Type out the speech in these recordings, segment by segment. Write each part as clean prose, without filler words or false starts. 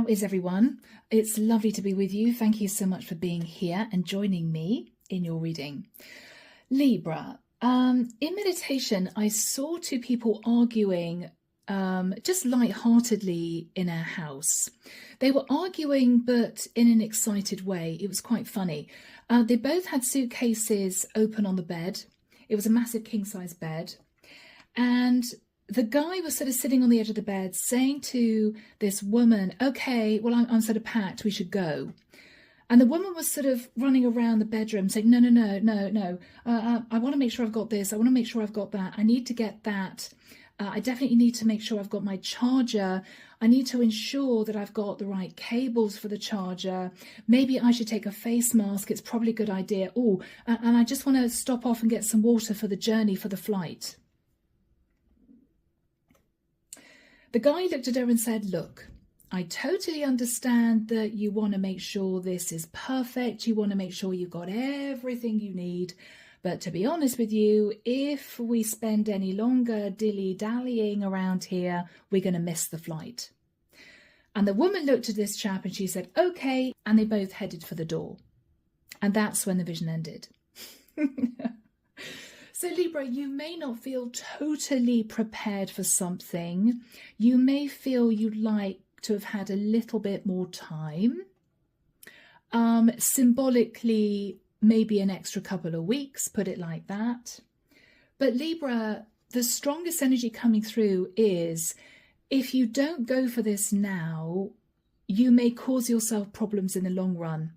How is everyone? It's lovely to be with you. Thank you so much for being here and joining me in your reading. Libra, in meditation, I saw two people arguing just lightheartedly in our house. They were arguing, but in an excited way. It was quite funny. They both had suitcases open on the bed. It was a massive king-size bed. And the guy was sort of sitting on the edge of the bed saying to this woman, okay, well, I'm sort of packed, we should go. And the woman was sort of running around the bedroom saying, no. I want to make sure I've got this. I want to make sure I've got that. I need to get that. I definitely need to make sure I've got my charger. I need to ensure that I've got the right cables for the charger. Maybe I should take a face mask. It's probably a good idea. Oh, and I just want to stop off and get some water for the journey, for the flight. The guy looked at her and said, look, I totally understand that you want to make sure this is perfect. You want to make sure you've got everything you need. But to be honest with you, if we spend any longer dilly-dallying around here, we're going to miss the flight. And the woman looked at this chap and she said, okay. And they both headed for the door. And that's when the vision ended. So Libra, you may not feel totally prepared for something. You may feel you'd like to have had a little bit more time. Symbolically, maybe an extra couple of weeks, put it like that. But Libra, the strongest energy coming through is if you don't go for this now, you may cause yourself problems in the long run.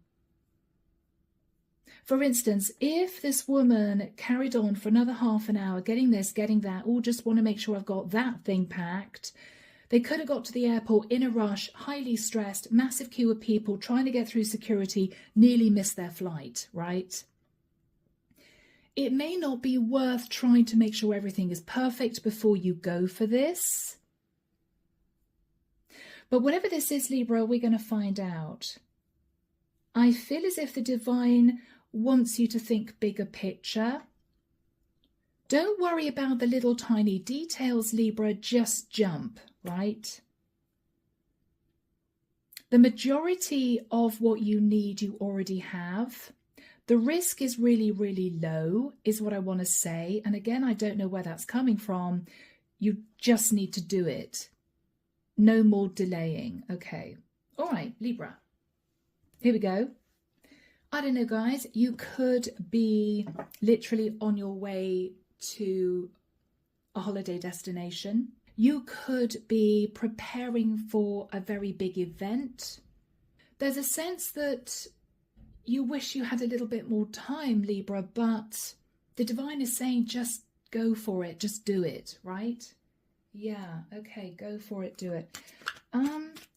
For instance, if this woman carried on for another half an hour, getting this, getting that, or just want to make sure I've got that thing packed, they could have got to the airport in a rush, highly stressed, massive queue of people trying to get through security, nearly missed their flight, right? It may not be worth trying to make sure everything is perfect before you go for this. But whatever this is, Libra, we're going to find out. I feel as if the divine wants you to think bigger picture. Don't worry about the little tiny details, Libra, just jump, right? The majority of what you need, you already have. The risk is really, really low, is what I want to say. And again, I don't know where that's coming from. You just need to do it. No more delaying. Okay. All right, Libra. Here we go. I don't know, guys, you could be literally on your way to a holiday destination. You could be preparing for a very big event. There's a sense that you wish you had a little bit more time, Libra, but the divine is saying just go for it, just do it, right? Yeah, okay, go for it, do it.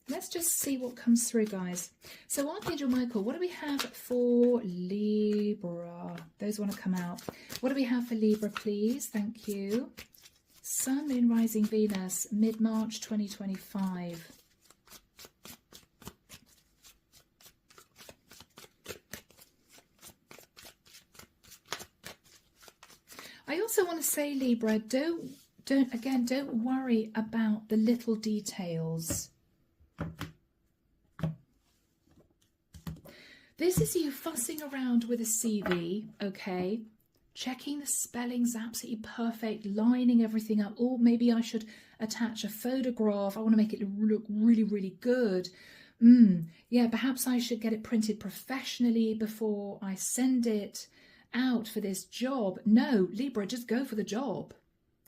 Let's just see what comes through, guys. So Archangel Michael, what do we have for Libra? Those want to come out. What do we have for Libra, please? Thank you. Sun, Moon, Rising, Venus, mid-March 2025. I also want to say, Libra, don't worry about the little details. This is you fussing around with a CV, okay? Checking the spelling's absolutely perfect, lining everything up. Or maybe I should attach a photograph. I want to make it look really, really good. Yeah, perhaps I should get it printed professionally before I send it out for this job. No, Libra, just go for the job.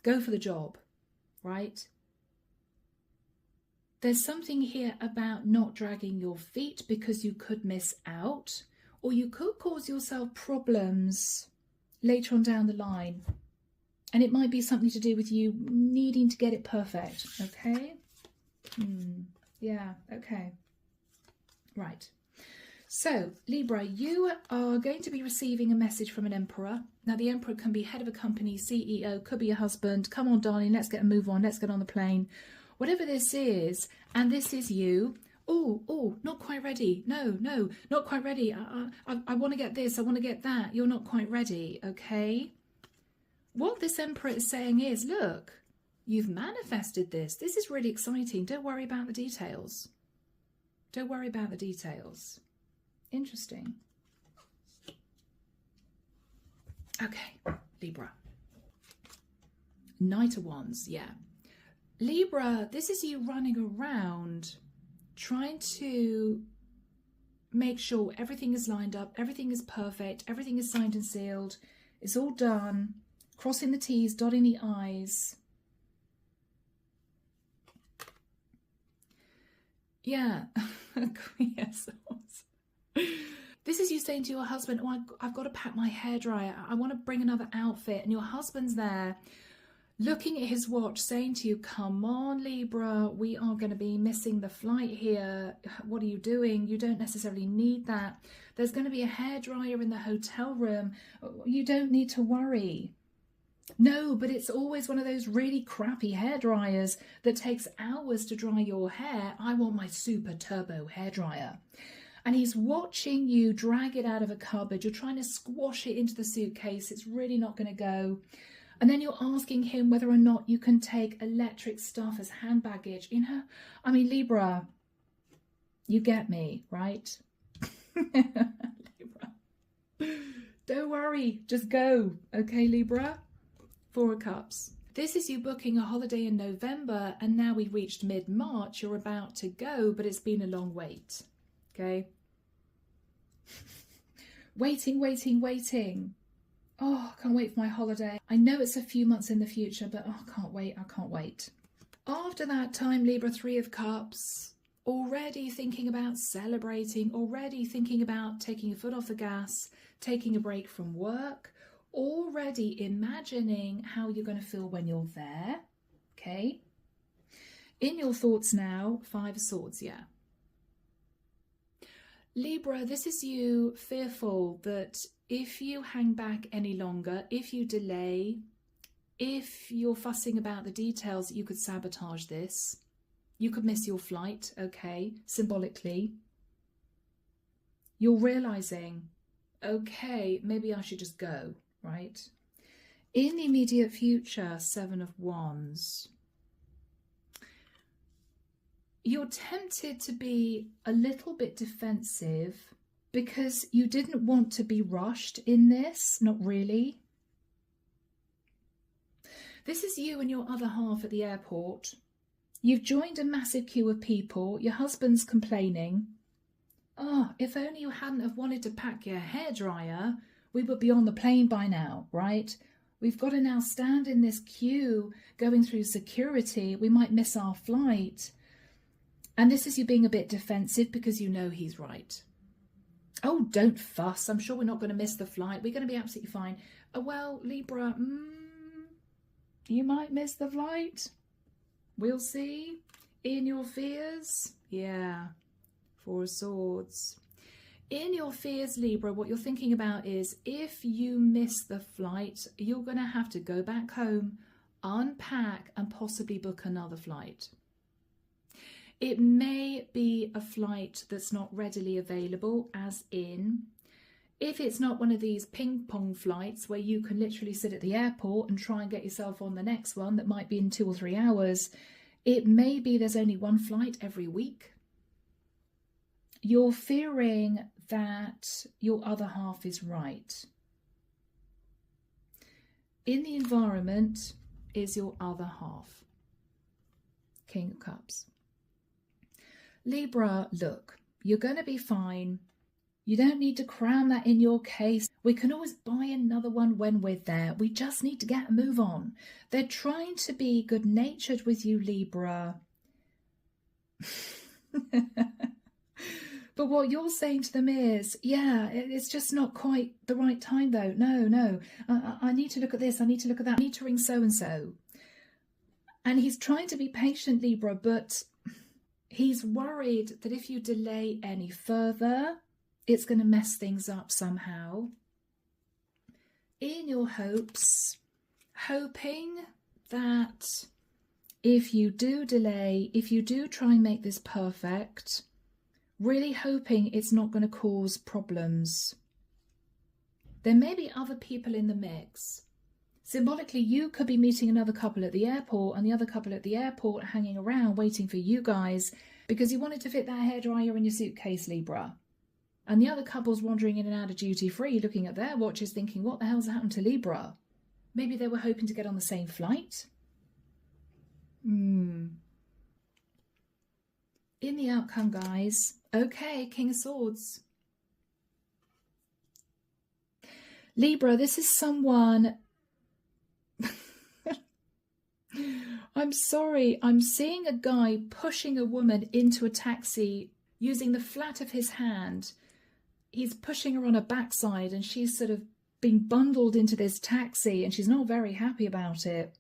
Go for the job, right? There's something here about not dragging your feet because you could miss out, or you could cause yourself problems later on down the line. And it might be something to do with you needing to get it perfect, okay? Yeah, okay. Right. So, Libra, you are going to be receiving a message from an emperor. Now, the emperor can be head of a company, CEO, could be your husband. Come on, darling, let's get a move on. Let's get on the plane. Whatever this is, and this is you. Oh, not quite ready. No, not quite ready. I want to get this. I want to get that. You're not quite ready, okay? What this emperor is saying is, look, you've manifested this. This is really exciting. Don't worry about the details. Don't worry about the details. Interesting. Okay, Libra. Knight of Wands, yeah. Libra, this is you running around trying to make sure everything is lined up, everything is perfect, everything is signed and sealed, it's all done, crossing the T's, dotting the I's. Yeah, yes. This is you saying to your husband, oh, I've got to pack my hairdryer, I want to bring another outfit, and your husband's there looking at his watch, saying to you, come on, Libra, we are going to be missing the flight here. What are you doing? You don't necessarily need that. There's going to be a hairdryer in the hotel room. You don't need to worry. No, but it's always one of those really crappy hairdryers that takes hours to dry your hair. I want my super turbo hairdryer. And he's watching you drag it out of a cupboard. You're trying to squash it into the suitcase. It's really not going to go. And then you're asking him whether or not you can take electric stuff as hand baggage. You know, I mean, Libra, you get me, right? Libra. Don't worry, just go. Okay, Libra? 4 of Cups. This is you booking a holiday in November, and now we've reached mid-March. You're about to go, but it's been a long wait. Okay? Waiting, waiting, waiting. Oh, I can't wait for my holiday. I know it's a few months in the future, but oh, I can't wait. I can't wait. After that time, Libra, 3 of Cups, already thinking about celebrating, already thinking about taking your foot off the gas, taking a break from work, already imagining how you're going to feel when you're there. Okay. In your thoughts now, 5 of Swords, yeah. Libra, this is you fearful that if you hang back any longer, if you delay, if you're fussing about the details, you could sabotage this. You could miss your flight, okay, symbolically. You're realizing, okay, maybe I should just go, right? In the immediate future, 7 of Wands. You're tempted to be a little bit defensive because you didn't want to be rushed in this, not really. This is you and your other half at the airport. You've joined a massive queue of people. Your husband's complaining. Oh, if only you hadn't have wanted to pack your hairdryer, we would be on the plane by now, right? We've got to now stand in this queue going through security. We might miss our flight. And this is you being a bit defensive because you know he's right. Oh, don't fuss. I'm sure we're not going to miss the flight. We're going to be absolutely fine. Well, Libra, you might miss the flight. We'll see. In your fears, yeah, 4 of Swords. In your fears, Libra, what you're thinking about is if you miss the flight, you're going to have to go back home, unpack, and possibly book another flight. It may be a flight that's not readily available, as in, if it's not one of these ping pong flights where you can literally sit at the airport and try and get yourself on the next one that might be in 2 or 3 hours, it may be there's only one flight every week. You're fearing that your other half is right. In the environment is your other half. King of Cups. Libra, look, you're going to be fine. You don't need to cram that in your case. We can always buy another one when we're there. We just need to get a move on. They're trying to be good-natured with you, Libra. But what you're saying to them is, yeah, it's just not quite the right time, though. No. I need to look at this. I need to look at that. I need to ring so-and-so. And he's trying to be patient, Libra, but he's worried that if you delay any further, it's going to mess things up somehow. In your hopes, hoping that if you do delay, if you do try and make this perfect, really hoping it's not going to cause problems. There may be other people in the mix. Symbolically, you could be meeting another couple at the airport and the other couple at the airport hanging around waiting for you guys. because you wanted to fit that hairdryer in your suitcase, Libra. And the other couple's wandering in and out of duty free, looking at their watches, thinking, what the hell's happened to Libra? Maybe they were hoping to get on the same flight. In the outcome, guys, okay, King of Swords. Libra, this is someone... I'm sorry, I'm seeing a guy pushing a woman into a taxi using the flat of his hand. He's pushing her on her backside and she's sort of being bundled into this taxi and she's not very happy about it.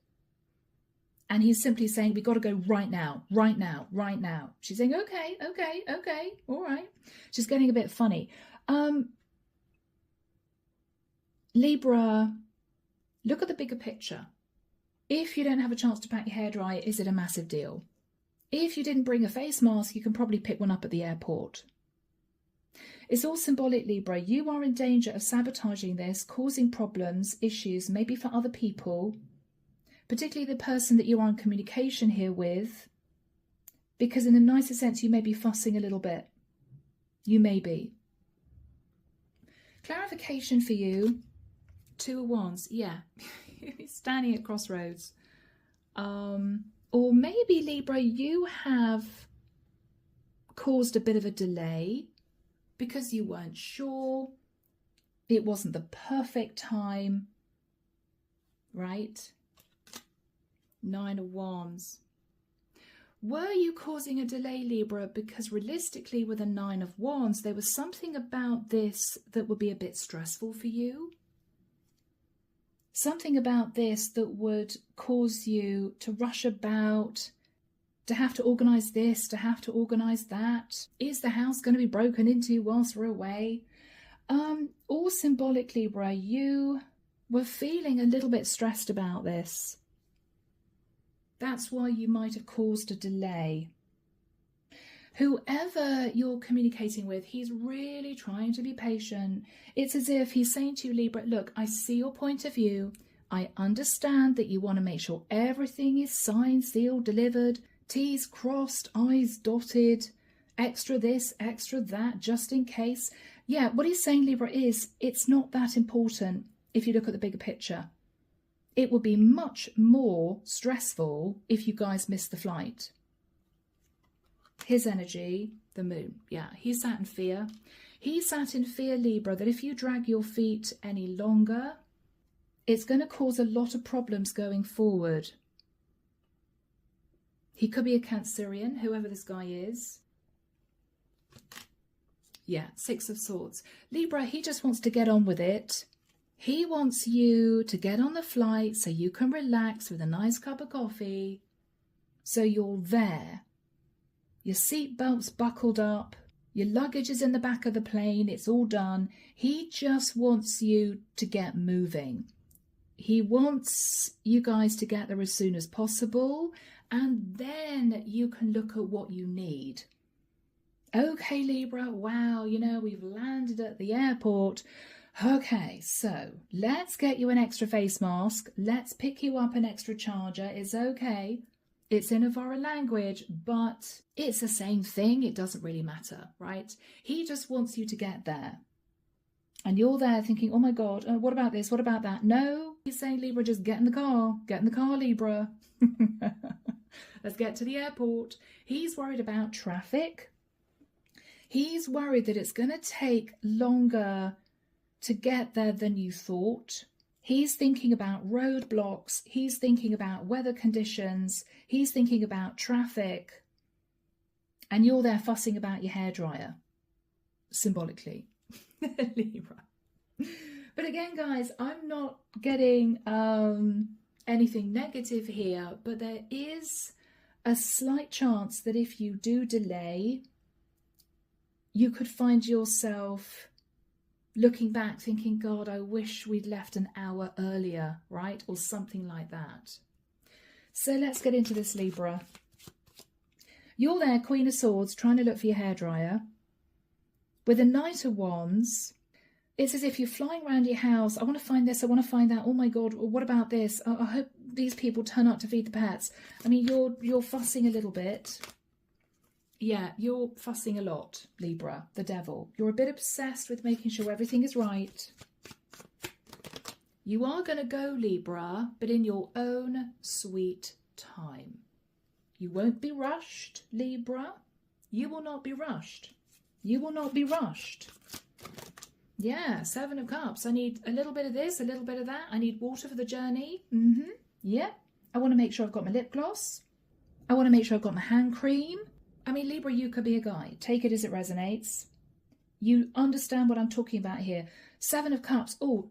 And he's simply saying, we got to go right now, right now, right now. She's saying, okay, okay, okay, all right. She's getting a bit funny. Libra, look at the bigger picture. If you don't have a chance to pack your hairdryer, is it a massive deal? If you didn't bring a face mask, you can probably pick one up at the airport. It's all symbolic, Libra. You are in danger of sabotaging this, causing problems, issues, maybe for other people, particularly the person that you are in communication here with, because in a nicer sense, you may be fussing a little bit. You may be. Clarification for you. 2 of Wands. Yeah. Standing at crossroads. Or maybe, Libra, you have caused a bit of a delay because you weren't sure. It wasn't the perfect time. Right? 9 of Wands. Were you causing a delay, Libra, because realistically with a 9 of Wands, there was something about this that would be a bit stressful for you? Something about this that would cause you to rush about, to have to organise this, to have to organise that. Is the house going to be broken into whilst we're away? All symbolic, Libra, you were feeling a little bit stressed about this. That's why you might have caused a delay. Whoever you're communicating with, he's really trying to be patient. It's as if he's saying to you, Libra, look, I see your point of view. I understand that you want to make sure everything is signed, sealed, delivered, T's crossed, I's dotted, extra this, extra that, just in case. Yeah, what he's saying, Libra, is it's not that important if you look at the bigger picture. It would be much more stressful if you guys missed the flight. His energy, the moon, yeah, he sat in fear. He sat in fear, Libra, that if you drag your feet any longer, it's going to cause a lot of problems going forward. He could be a Cancerian, whoever this guy is. Yeah, 6 of Swords. Libra, he just wants to get on with it. He wants you to get on the flight so you can relax with a nice cup of coffee. So you're there. Your seatbelt's buckled up. Your luggage is in the back of the plane. It's all done. He just wants you to get moving. He wants you guys to get there as soon as possible. And then you can look at what you need. Okay, Libra, wow, you know, we've landed at the airport. Okay, so let's get you an extra face mask. Let's pick you up an extra charger. It's okay. It's in a foreign language, but it's the same thing. It doesn't really matter, right? He just wants you to get there. And you're there thinking, oh my God, what about this? What about that? No, he's saying, Libra, just get in the car. Get in the car, Libra. Let's get to the airport. He's worried about traffic. He's worried that it's going to take longer to get there than you thought. He's thinking about roadblocks. He's thinking about weather conditions. He's thinking about traffic. And you're there fussing about your hairdryer, symbolically. Libra. But again, guys, I'm not getting anything negative here, but there is a slight chance that if you do delay, you could find yourself looking back thinking, God, I wish we'd left an hour earlier, right? Or something like that. So let's get into this, Libra. You're there, Queen of Swords, trying to look for your hairdryer. With a Knight of Wands, it's as if you're flying around your house. I want to find this, I want to find that. Oh my God, what about this? I hope these people turn up to feed the pets. I mean, you're fussing a little bit. Yeah, you're fussing a lot, Libra, the devil. You're a bit obsessed with making sure everything is right. You are going to go, Libra, but in your own sweet time. You won't be rushed, Libra. You will not be rushed. You will not be rushed. Yeah, 7 of Cups. I need a little bit of this, a little bit of that. I need water for the journey. Yeah. I want to make sure I've got my lip gloss. I want to make sure I've got my hand cream. I mean, Libra, you could be a guy. Take it as it resonates. You understand what I'm talking about here. 7 of Cups. Oh,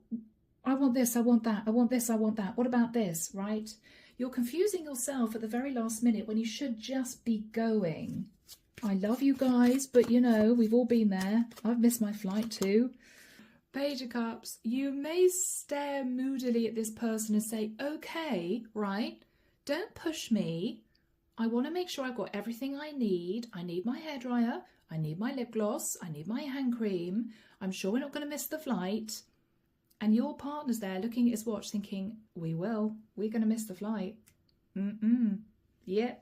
I want this, I want that. I want this, I want that. What about this, right? You're confusing yourself at the very last minute when you should just be going. I love you guys, but you know, we've all been there. I've missed my flight too. Page of Cups. You may stare moodily at this person and say, okay, right? Don't push me. I want to make sure I've got everything I need. I need my hairdryer. I need my lip gloss. I need my hand cream. I'm sure we're not going to miss the flight. And your partner's there looking at his watch thinking, we will. We're going to miss the flight. Yeah.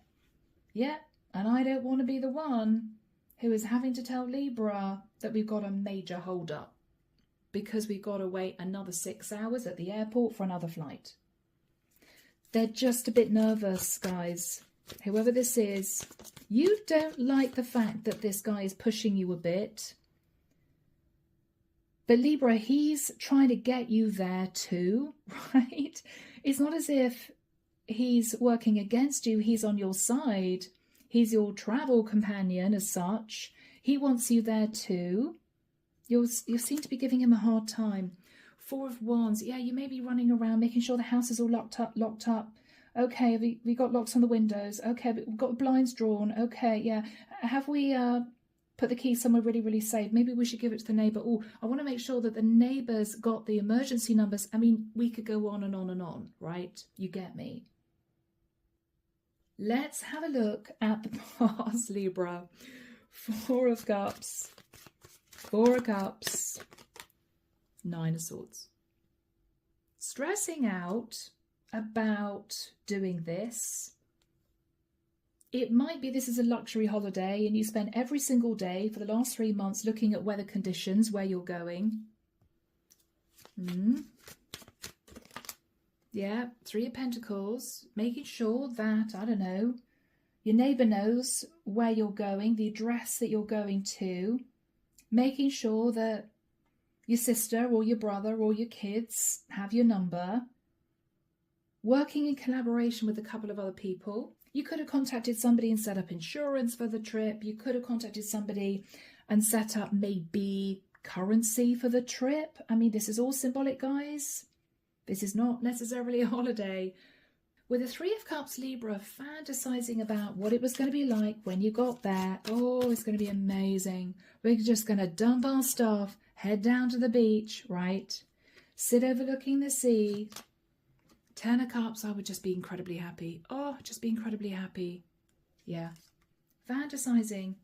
Yeah. And I don't want to be the one who is having to tell Libra that we've got a major hold up because we've got to wait another 6 hours at the airport for another flight. They're just a bit nervous, guys. Whoever this is, you don't like the fact that this guy is pushing you a bit. But Libra, he's trying to get you there too, right? It's not as if he's working against you. He's on your side. He's your travel companion as such. He wants you there too. You seem to be giving him a hard time. 4 of Wands. Yeah, you may be running around making sure the house is all locked up. Okay, we got locks on the windows. Okay, we've got the blinds drawn. Okay, yeah. Have we put the key somewhere really, really safe? Maybe we should give it to the neighbour. Oh, I want to make sure that the neighbours got the emergency numbers. I mean, we could go on and on and on, right? You get me. Let's have a look at the past, Libra. 4 of Cups. 4 of Cups. 9 of Swords. Stressing out about doing this. It might be this is a luxury holiday and you spend every single day for the last 3 months looking at weather conditions, where you're going. Yeah, 3 of Pentacles, making sure that, I don't know, your neighbour knows where you're going, the address that you're going to, making sure that your sister or your brother or your kids have your number. Working in collaboration with a couple of other people. You could have contacted somebody and set up insurance for the trip. You could have contacted somebody and set up maybe currency for the trip. I mean, this is all symbolic, guys. This is not necessarily a holiday. With the 3 of Cups, Libra, fantasizing about what it was going to be like when you got there. Oh, it's going to be amazing. We're just going to dump our stuff, head down to the beach, right? Sit overlooking the sea. 10 of Cups, I would just be incredibly happy. Oh, just be incredibly happy. Yeah. Fantasizing.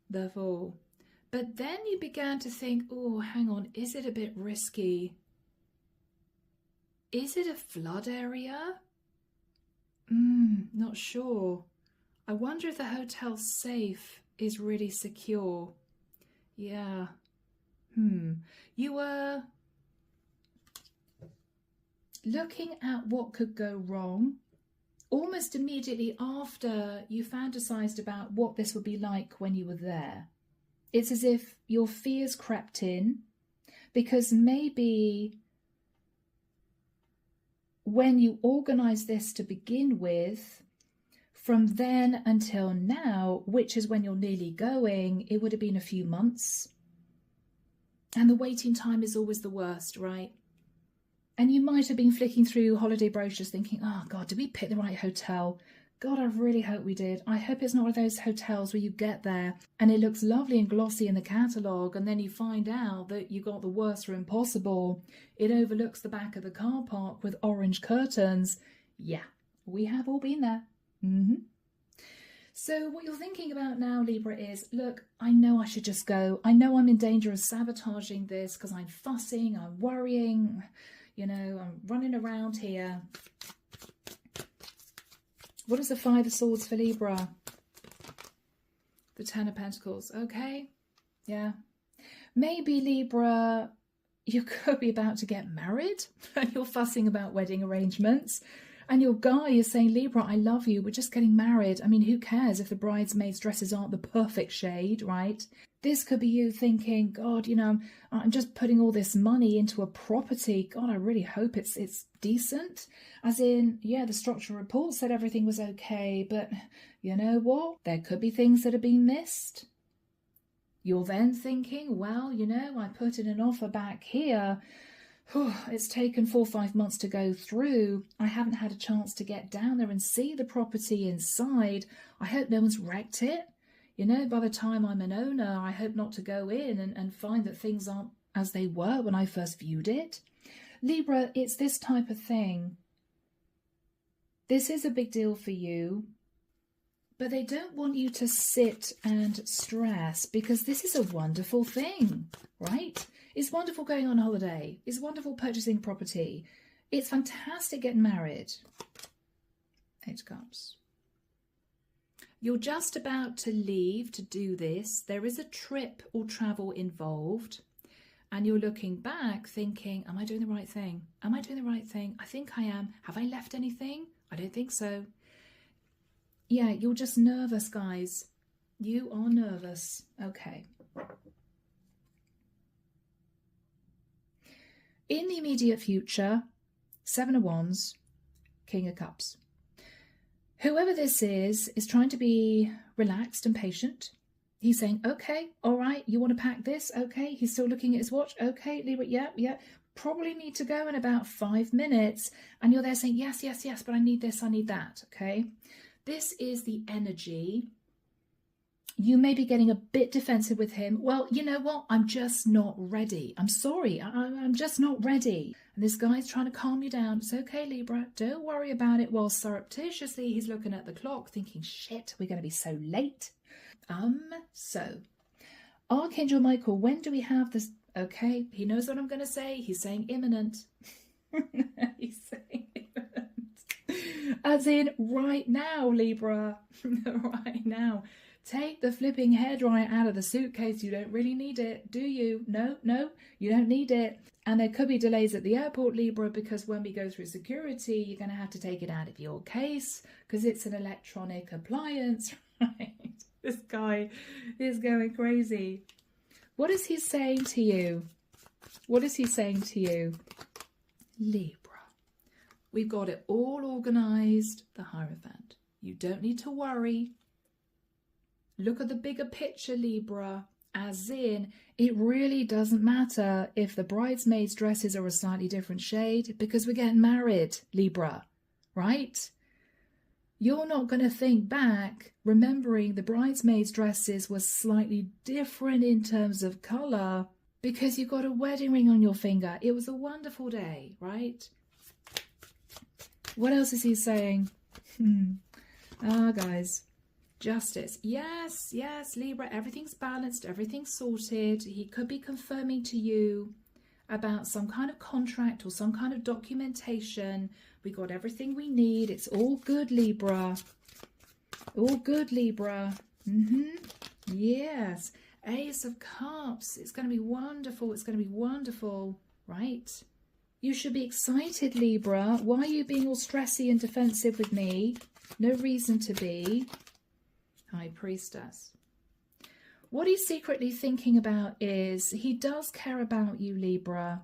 The Fool. But then you began to think, oh, hang on, is it a bit risky? Is it a flood area? Not sure. I wonder if the hotel safe is really secure. Yeah. You were looking at what could go wrong almost immediately after you fantasized about what this would be like when you were there. It's as if your fears crept in, because maybe when you organized this to begin with, from then until now, which is when you're nearly going, it would have been a few months. And the waiting time is always the worst, right? And you might have been flicking through holiday brochures thinking, oh God, did we pick the right hotel? God, I really hope we did. I hope it's not one of those hotels where you get there and it looks lovely and glossy in the catalogue and then you find out that you got the worst room possible. It overlooks the back of the car park with orange curtains. Yeah, we have all been there. So what you're thinking about now, Libra, is, look, I know I should just go. I know I'm in danger of sabotaging this because I'm fussing, I'm worrying, you know, I'm running around here. What is the Five of Swords for Libra? The Ten of Pentacles. Okay. Yeah. Maybe Libra, you could be about to get married and you're fussing about wedding arrangements. And your guy is saying, Libra, I love you. We're just getting married. I mean, who cares if the bridesmaids' dresses aren't the perfect shade, right? This could be you thinking, God, you know, I'm just putting all this money into a property. God, I really hope it's decent. As in, yeah, the structural report said everything was okay. But you know what? There could be things that have been missed. You're then thinking, well, you know, I put in an offer back here. It's taken 4 or 5 months to go through. I haven't had a chance to get down there and see the property inside. I hope no one's wrecked it. You know, by the time I'm an owner, I hope not to go in and find that things aren't as they were when I first viewed it. Libra, it's this type of thing. This is a big deal for you. But they don't want you to sit and stress, because this is a wonderful thing, right? It's wonderful going on holiday. It's wonderful purchasing property. It's fantastic getting married. 8 of Cups. You're just about to leave to do this. There is a trip or travel involved. And you're looking back thinking, am I doing the right thing? Am I doing the right thing? I think I am. Have I left anything? I don't think so. Yeah, you're just nervous, guys. You are nervous. Okay. In the immediate future, 7 of Wands, King of Cups. Whoever this is trying to be relaxed and patient. He's saying, okay, all right, you want to pack this? Okay. He's still looking at his watch. Okay, Libra, yeah. Probably need to go in about 5 minutes. And you're there saying, yes, but I need this, I need that. Okay. This is the energy. You may be getting a bit defensive with him. Well, you know what? I'm just not ready. I'm sorry. I'm just not ready. And this guy's trying to calm you down. It's okay, Libra. Don't worry about it. While surreptitiously, he's looking at the clock thinking, shit, we're going to be so late. So Archangel Michael, when do we have this? Okay, he knows what I'm going to say. He's saying imminent. He's saying imminent. As in right now, Libra. Right now. Take the flipping hairdryer out of the suitcase. You don't really need it, do you? No, you don't need it. And there could be delays at the airport, Libra, because when we go through security, you're going to have to take it out of your case because it's an electronic appliance, right? This guy is going crazy. What is he saying to you? What is he saying to you? Libra. We've got it all organised, the Hierophant. You don't need to worry. Look at the bigger picture, Libra, as in, it really doesn't matter if the bridesmaids' dresses are a slightly different shade because we're getting married, Libra, right? You're not going to think back, remembering the bridesmaids' dresses were slightly different in terms of colour because you got a wedding ring on your finger. It was a wonderful day, right? What else is he saying? Guys. Justice. Yes, Libra, everything's balanced, everything's sorted. He could be confirming to you about some kind of contract or some kind of documentation. We got everything we need. It's all good, Libra. All good, Libra. Yes. Ace of Cups. It's going to be wonderful. It's going to be wonderful, right? You should be excited, Libra. Why are you being all stressy and defensive with me? No reason to be. High Priestess. What he's secretly thinking about is he does care about you, Libra.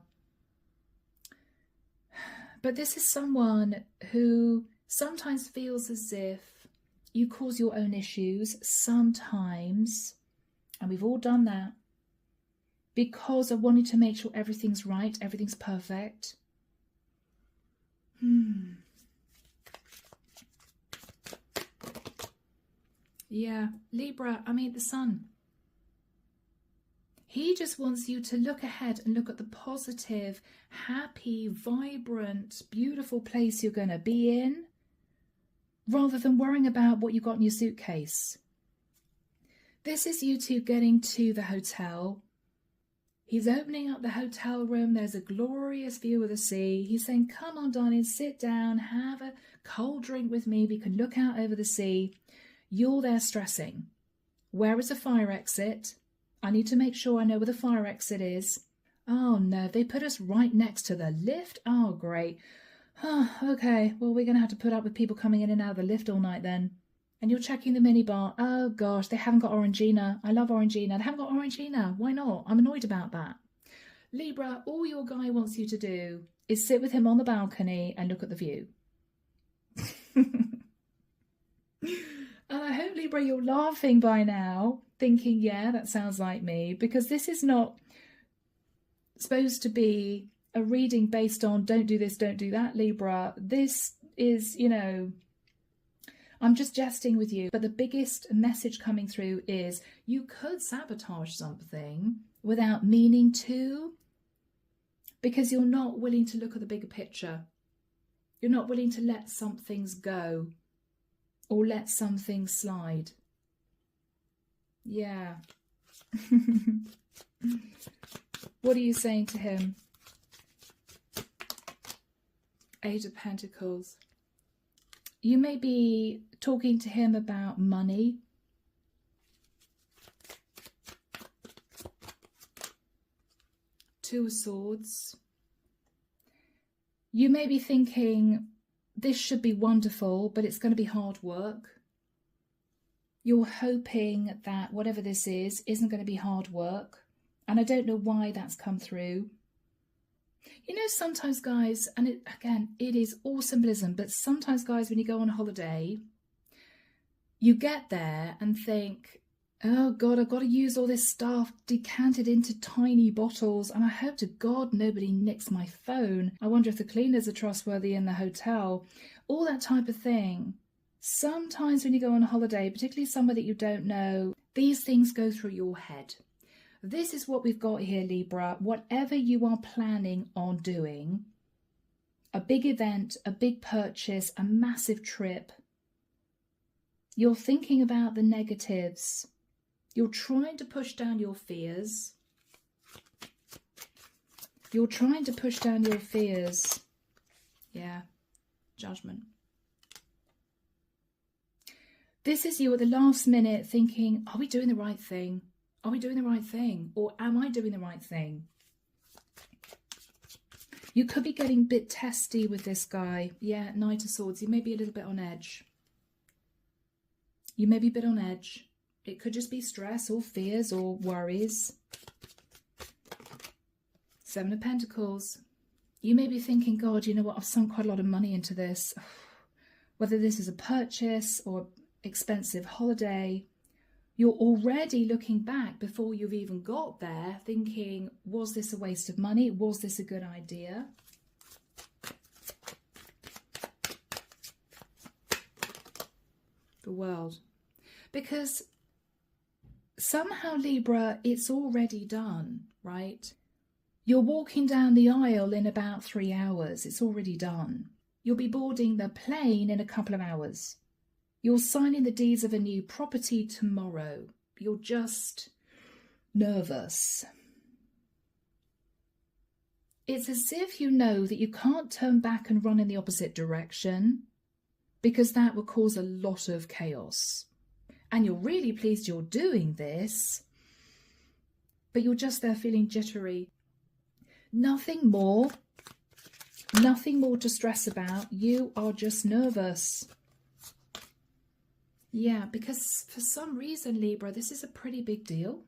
But this is someone who sometimes feels as if you cause your own issues sometimes, and we've all done that, because of wanting to make sure everything's right, everything's perfect. Yeah, Libra, I mean the Sun. He just wants you to look ahead and look at the positive, happy, vibrant, beautiful place you're going to be in, rather than worrying about what you got in your suitcase. This is you two getting to the hotel. He's opening up the hotel room. There's a glorious view of the sea. He's saying, come on, darling, sit down, have a cold drink with me. We can look out over the sea. You're there stressing. Where is the fire exit? I need to make sure I know where the fire exit is. Oh, no, they put us right next to the lift. Oh, great. Oh, okay, well, we're going to have to put up with people coming in and out of the lift all night then. And you're checking the minibar. Oh, gosh, they haven't got Orangina. I love Orangina. They haven't got Orangina. Why not? I'm annoyed about that. Libra, all your guy wants you to do is sit with him on the balcony and look at the view. And I hope, Libra, you're laughing by now, thinking, yeah, that sounds like me, because this is not supposed to be a reading based on don't do this, don't do that, Libra. This is, you know, I'm just jesting with you, but the biggest message coming through is you could sabotage something without meaning to, because you're not willing to look at the bigger picture. You're not willing to let some things go or let some things slide. Yeah. What are you saying to him? Eight of Pentacles. You may be talking to him about money. Two of Swords. You may be thinking, this should be wonderful, but it's going to be hard work. You're hoping that whatever this is isn't going to be hard work. And I don't know why that's come through. You know, sometimes, guys, and it is all symbolism, but sometimes, guys, when you go on holiday, you get there and think, oh, God, I've got to use all this stuff decanted into tiny bottles, and I hope to God nobody nicks my phone. I wonder if the cleaners are trustworthy in the hotel. All that type of thing. Sometimes when you go on holiday, particularly somewhere that you don't know, these things go through your head. This is what we've got here, Libra. Whatever you are planning on doing, a big event, a big purchase, a massive trip, you're thinking about the negatives. You're trying to push down your fears. You're trying to push down your fears. Yeah, Judgment. This is you at the last minute thinking, are we doing the right thing? Are we doing the right thing? Or am I doing the right thing? You could be getting a bit testy with this guy. Yeah, Knight of Swords. You may be a little bit on edge. You may be a bit on edge. It could just be stress or fears or worries. Seven of Pentacles. You may be thinking, God, you know what? I've sunk quite a lot of money into this. Whether this is a purchase or expensive holiday, you're already looking back before you've even got there, thinking, was this a waste of money? Was this a good idea? The World. Because somehow, Libra, it's already done, right? You're walking down the aisle in about 3 hours. It's already done. You'll be boarding the plane in a couple of hours. You're signing the deeds of a new property tomorrow. You're just nervous. It's as if you know that you can't turn back and run in the opposite direction because that will cause a lot of chaos. And you're really pleased you're doing this, but you're just there feeling jittery. Nothing more to stress about. You are just nervous. Yeah, because for some reason, Libra, this is a pretty big deal.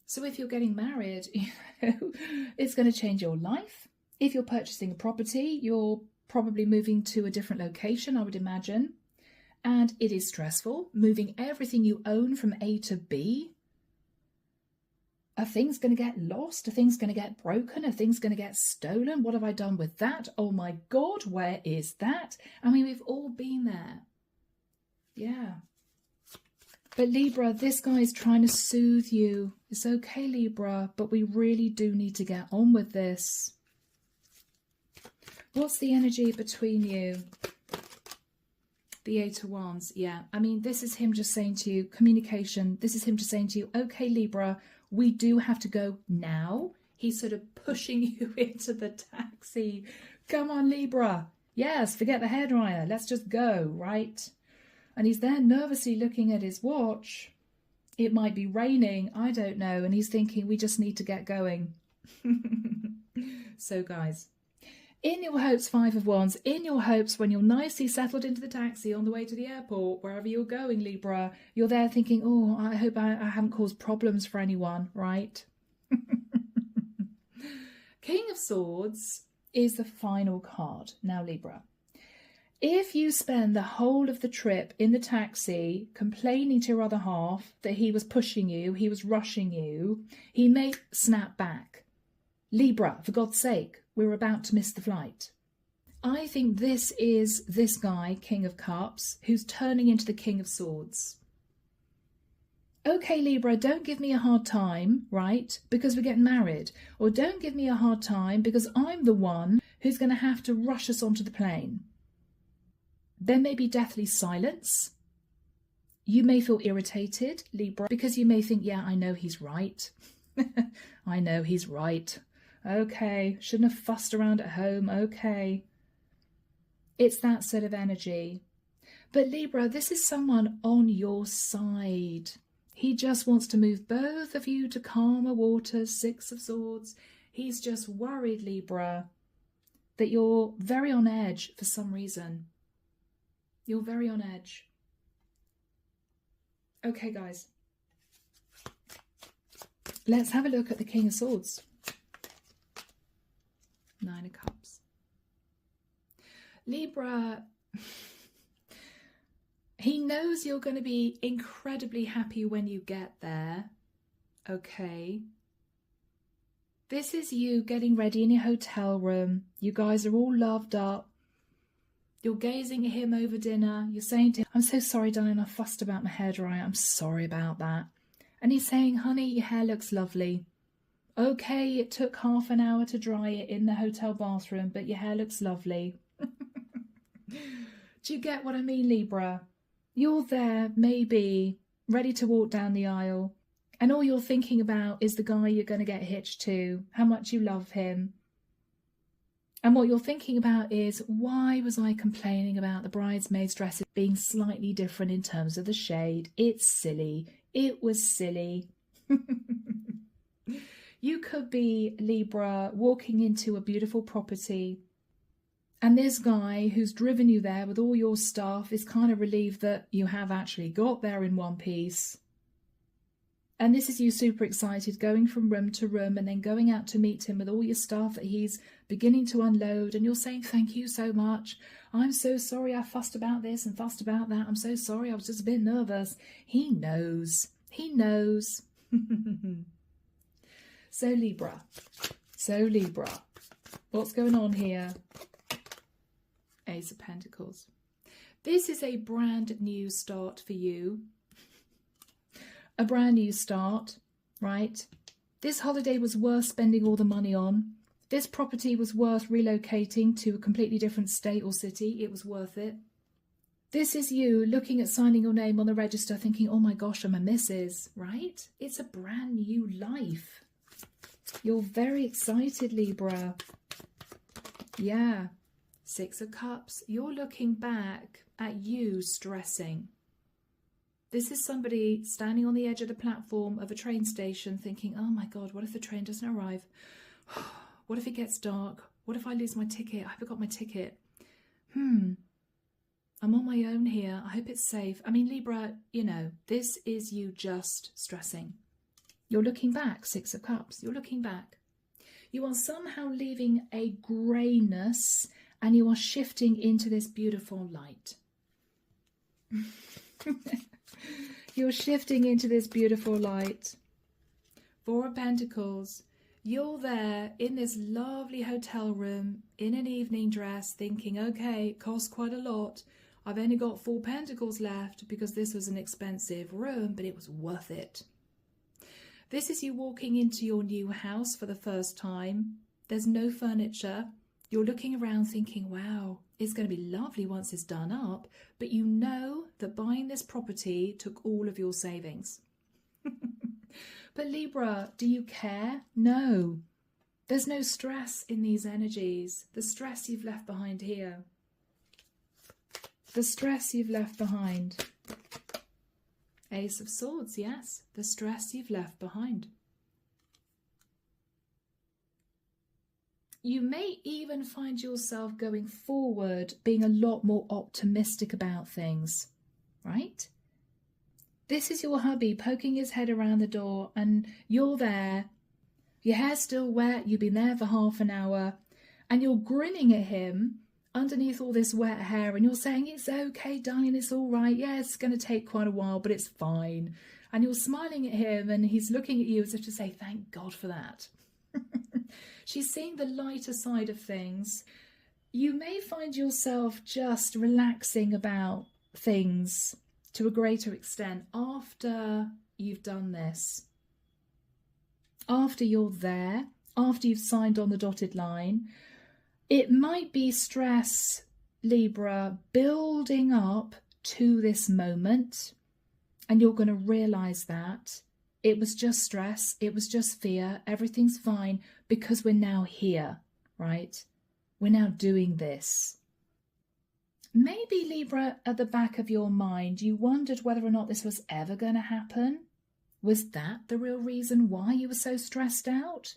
So if you're getting married, you know, it's going to change your life. If you're purchasing a property, you're probably moving to a different location, I would imagine. And it is stressful, moving everything you own from A to B. Are things going to get lost? Are things going to get broken? Are things going to get stolen? What have I done with that? Oh my God, where is that? I mean, we've all been there. Yeah. But Libra, this guy is trying to soothe you. It's okay, Libra, but we really do need to get on with this. What's the energy between you? The Eight of Wands. Yeah. I mean, this is him just saying to you, communication. This is him just saying to you, okay, Libra, we do have to go now. He's sort of pushing you into the taxi. Come on, Libra. Yes, forget the hairdryer. Let's just go, right? And he's there nervously looking at his watch. It might be raining, I don't know. And he's thinking, we just need to get going. So, guys, in your hopes, Five of Wands, in your hopes, when you're nicely settled into the taxi on the way to the airport, wherever you're going, Libra, you're there thinking, oh, I hope I haven't caused problems for anyone, right? King of Swords is the final card. Now, Libra, if you spend the whole of the trip in the taxi complaining to your other half that he was pushing you, he was rushing you, he may snap back. Libra, for God's sake, we're about to miss the flight. I think this is this guy, King of Cups, who's turning into the King of Swords. Okay, Libra, don't give me a hard time, right, because we're getting married. Or don't give me a hard time because I'm the one who's going to have to rush us onto the plane. There may be deathly silence. You may feel irritated, Libra, because you may think, yeah, I know he's right. I know he's right. Okay, shouldn't have fussed around at home. Okay. It's that sort of energy. But Libra, this is someone on your side. He just wants to move both of you to calmer waters, Six of Swords. He's just worried, Libra, that you're very on edge for some reason. You're very on edge. Okay, guys. Let's have a look at the King of Swords. Nine of Cups. Libra, he knows you're going to be incredibly happy when you get there. Okay. This is you getting ready in your hotel room. You guys are all loved up. You're gazing at him over dinner. You're saying to him, I'm so sorry, darling, I fussed about my hairdryer. I'm sorry about that. And he's saying, honey, your hair looks lovely. Okay, it took half an hour to dry it in the hotel bathroom, but your hair looks lovely. Do you get what I mean, Libra? You're there, maybe, ready to walk down the aisle, and all you're thinking about is the guy you're going to get hitched to, how much you love him. And what you're thinking about is, why was I complaining about the bridesmaid's dresses being slightly different in terms of the shade? It's silly. It was silly. You could be, Libra, walking into a beautiful property, and this guy who's driven you there with all your stuff is kind of relieved that you have actually got there in one piece. And this is you super excited, going from room to room and then going out to meet him with all your stuff that he's beginning to unload. And you're saying, thank you so much. I'm so sorry I fussed about this and fussed about that. I'm so sorry. I was just a bit nervous. He knows. He knows. So Libra, what's going on here? Ace of Pentacles. This is a brand new start for you. A brand new start, right? This holiday was worth spending all the money on. This property was worth relocating to a completely different state or city. It was worth it. This is you looking at signing your name on the register thinking, oh my gosh, I'm a Mrs., right? It's a brand new life. You're very excited, Libra. Yeah. Six of Cups. You're looking back at you stressing. This is somebody standing on the edge of the platform of a train station thinking, oh my God, what if the train doesn't arrive? What if it gets dark? What if I lose my ticket? I forgot my ticket. I'm on my own here. I hope it's safe. I mean, Libra, you know, this is you just stressing. You're looking back, Six of Cups. You're looking back. You are somehow leaving a greyness and you are shifting into this beautiful light. You're shifting into this beautiful light. Four of Pentacles. You're there in this lovely hotel room in an evening dress thinking, okay, it costs quite a lot. I've only got 4 pentacles left because this was an expensive room, but it was worth it. This is you walking into your new house for the first time. There's no furniture. You're looking around thinking, wow, it's going to be lovely once it's done up. But you know that buying this property took all of your savings. But Libra, do you care? No. There's no stress in these energies. The stress you've left behind here. The stress you've left behind. Ace of Swords, yes. The stress you've left behind. You may even find yourself going forward being a lot more optimistic about things, right? This is your hubby poking his head around the door and you're there. Your hair's still wet, you've been there for half an hour and you're grinning at him underneath all this wet hair and you're saying, it's okay, darling, it's all right. Yeah, it's going to take quite a while, but it's fine. And you're smiling at him and he's looking at you as if to say, thank God for that. She's seeing the lighter side of things. You may find yourself just relaxing about things to a greater extent after you've done this. After you're there, after you've signed on the dotted line. It might be stress, Libra, building up to this moment, and you're going to realise that it was just stress, it was just fear, everything's fine because we're now here, right? We're now doing this. Maybe, Libra, at the back of your mind, you wondered whether or not this was ever going to happen. Was that the real reason why you were so stressed out?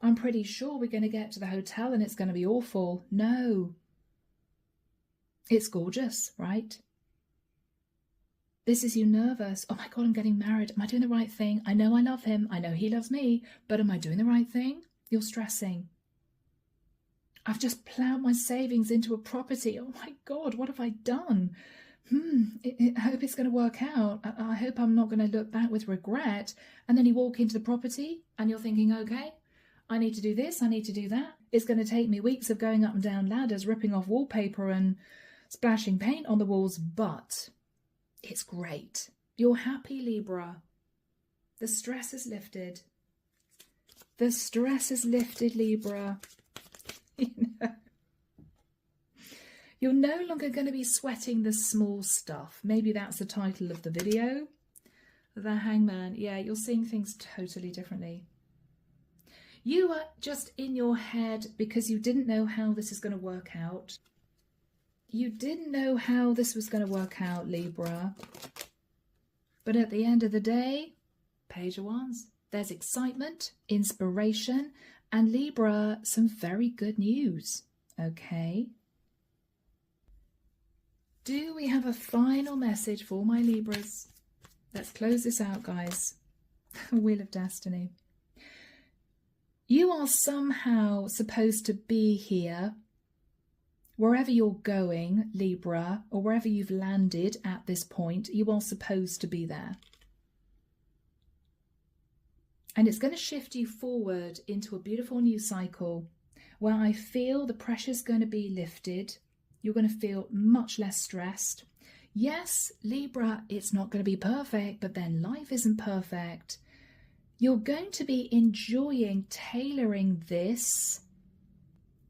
I'm pretty sure we're going to get to the hotel and it's going to be awful. No. It's gorgeous, right? This is you nervous. Oh my God, I'm getting married. Am I doing the right thing? I know I love him. I know he loves me. But am I doing the right thing? You're stressing. I've just ploughed my savings into a property. Oh my God, what have I done? I hope it's going to work out. I hope I'm not going to look back with regret. And then you walk into the property and you're thinking, okay, I need to do this, I need to do that. It's going to take me weeks of going up and down ladders, ripping off wallpaper and splashing paint on the walls, but it's great. You're happy, Libra. The stress is lifted. The stress is lifted, Libra. You're no longer going to be sweating the small stuff. Maybe that's the title of the video. The Hangman. Yeah, you're seeing things totally differently. You are just in your head because you didn't know how this is going to work out. You didn't know how this was going to work out, Libra. But at the end of the day, Page of Wands. There's excitement, inspiration, and Libra, some very good news. Okay. Do we have a final message for my Libras? Let's close this out, guys. Wheel of Destiny. You are somehow supposed to be here, wherever you're going, Libra, or wherever you've landed at this point, you are supposed to be there. And it's going to shift you forward into a beautiful new cycle where I feel the pressure's going to be lifted. You're going to feel much less stressed. Yes, Libra, it's not going to be perfect, but then life isn't perfect. You're going to be enjoying tailoring this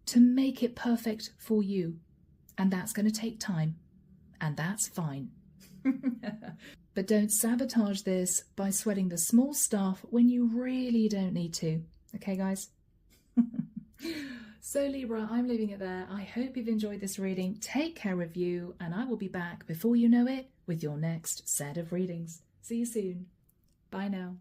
to make it perfect for you. And that's going to take time. And that's fine. But don't sabotage this by sweating the small stuff when you really don't need to. Okay, guys? So, Libra, I'm leaving it there. I hope you've enjoyed this reading. Take care of you, and I will be back before you know it with your next set of readings. See you soon. Bye now.